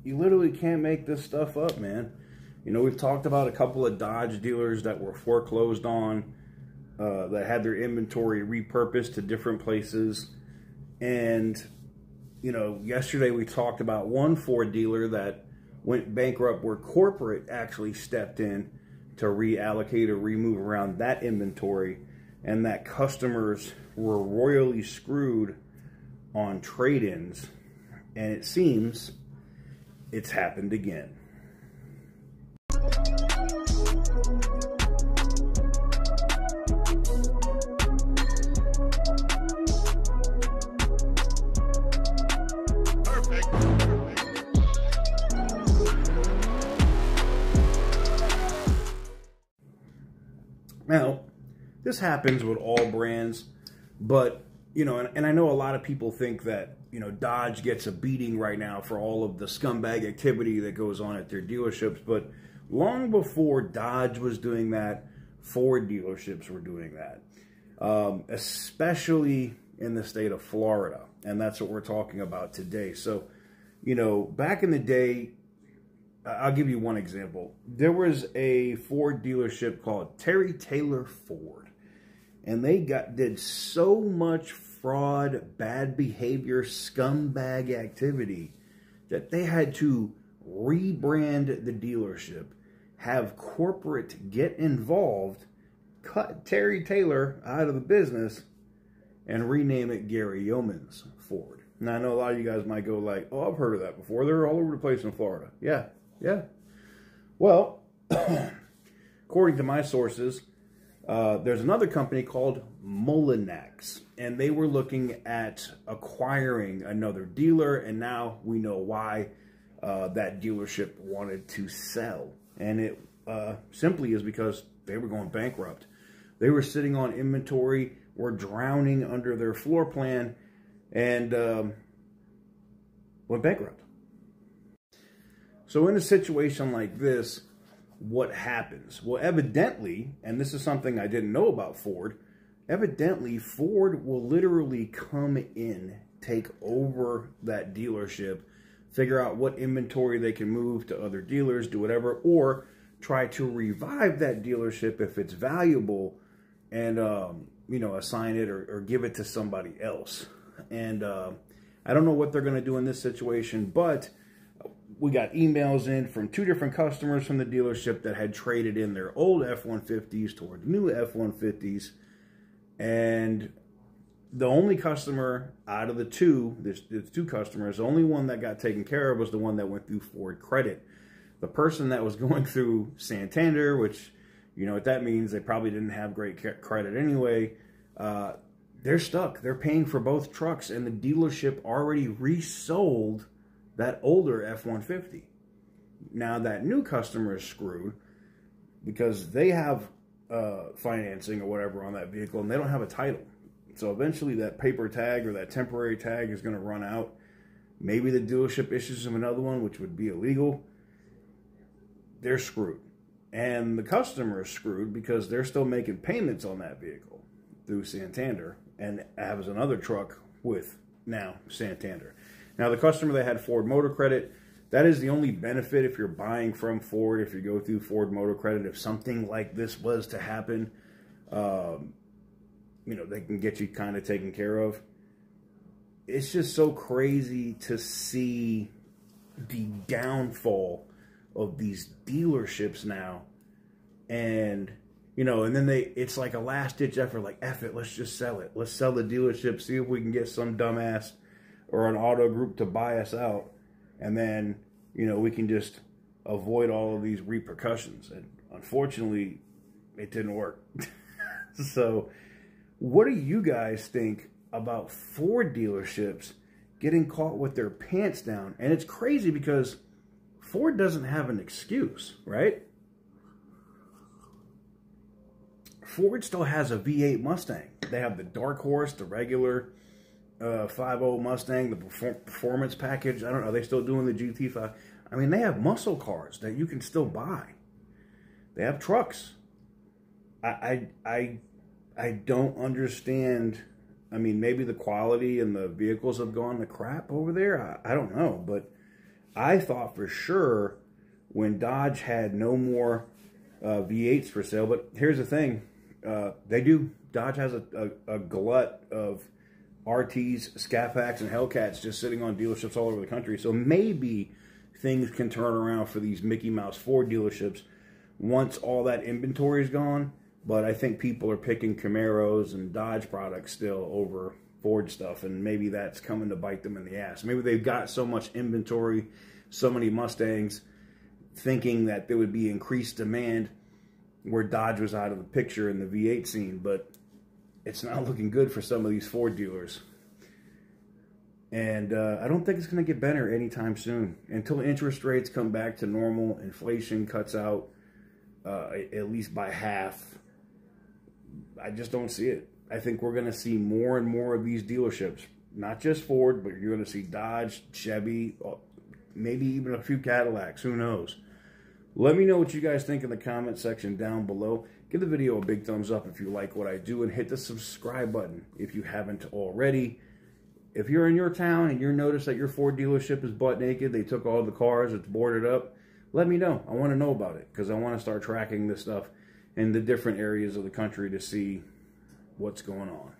You literally can't make this stuff up, man. You know, we've talked about a couple of Dodge dealers that were foreclosed on, that had their inventory repurposed to different places. And, you know, yesterday we talked about one Ford dealer that went bankrupt where corporate actually stepped in to reallocate or remove around that inventory, and that customers were royally screwed on trade-ins. And it seems it's happened again. Now, this happens with all brands, but, you know, and I know a lot of people think that, you know, Dodge gets a beating right now for all of the scumbag activity that goes on at their dealerships, but long before Dodge was doing that, Ford dealerships were doing that, especially in the state of Florida, and that's what we're talking about today. So, you know, back in the day, I'll give you one example. There was a Ford dealership called Terry Taylor Ford, and they did so much fraud, bad behavior, scumbag activity that they had to rebrand the dealership, have corporate get involved, cut Terry Taylor out of the business, and rename it Gary Yeoman's Ford. Now, I know a lot of you guys might go like, oh, I've heard of that before. They're all over the place in Florida. Yeah. Well, according to my sources, there's another company called Mullinax, and they were looking at acquiring another dealer, and now we know why that dealership wanted to sell. And it simply is because they were going bankrupt. They were sitting on inventory, were drowning under their floor plan, and went bankrupt. So in a situation like this, what happens? Well, evidently, and this is something I didn't know about Ford, evidently Ford will literally come in, take over that dealership, figure out what inventory they can move to other dealers, do whatever, or try to revive that dealership if it's valuable and, you know, assign it or give it to somebody else. And I don't know what they're going to do in this situation, but we got emails in from 2 different customers from the dealership that had traded in their old F-150s toward new F-150s. And the only customer out of the two, there's 2 customers, the only one that got taken care of was the one that went through Ford Credit. The person that was going through Santander, which, you know what that means, they probably didn't have great credit anyway, they're stuck. They're paying for both trucks, and the dealership already resold that older F-150. Now that new customer is screwed because they have financing or whatever on that vehicle, and they don't have a title. So eventually that paper tag or that temporary tag is going to run out. Maybe the dealership issues them another one, which would be illegal. They're screwed. And the customer is screwed because they're still making payments on that vehicle through Santander and has another truck with now Santander. Now, the customer that had Ford Motor Credit, that is the only benefit if you're buying from Ford, if you go through Ford Motor Credit. If something like this was to happen, you know, they can get you kind of taken care of. It's just so crazy to see the downfall of these dealerships now. And, you know, and then it's like a last-ditch effort, like, F it, let's just sell it. Let's sell the dealership, see if we can get some dumbass or an auto group to buy us out, and then, you know, we can just avoid all of these repercussions. And unfortunately, it didn't work. So what do you guys think about Ford dealerships getting caught with their pants down? And it's crazy because Ford doesn't have an excuse, right? Ford still has a V8 Mustang. They have the Dark Horse, the regular 5.0 Mustang, the performance package. I don't know. Are they still doing the GT5? I mean, they have muscle cars that you can still buy. They have trucks. I don't understand. I mean, maybe the quality and the vehicles have gone to crap over there. I don't know. But I thought for sure when Dodge had no more V8s for sale, but here's the thing. They do. Dodge has a glut of RTs, Scat Packs, and Hellcats just sitting on dealerships all over the country. So maybe things can turn around for these Mickey Mouse Ford dealerships once all that inventory is gone. But I think people are picking Camaros and Dodge products still over Ford stuff, and maybe that's coming to bite them in the ass. Maybe they've got so much inventory, so many Mustangs, thinking that there would be increased demand where Dodge was out of the picture in the V8 scene, but it's not looking good for some of these Ford dealers. And I don't think it's going to get better anytime soon. Until interest rates come back to normal, inflation cuts out at least by half, I just don't see it. I think we're going to see more and more of these dealerships. Not just Ford, but you're going to see Dodge, Chevy, maybe even a few Cadillacs. Who knows? Let me know what you guys think in the comment section down below. Give the video a big thumbs up if you like what I do, and hit the subscribe button if you haven't already. If you're in your town and you notice that your Ford dealership is butt naked, they took all the cars, it's boarded up, let me know. I want to know about it because I want to start tracking this stuff in the different areas of the country to see what's going on.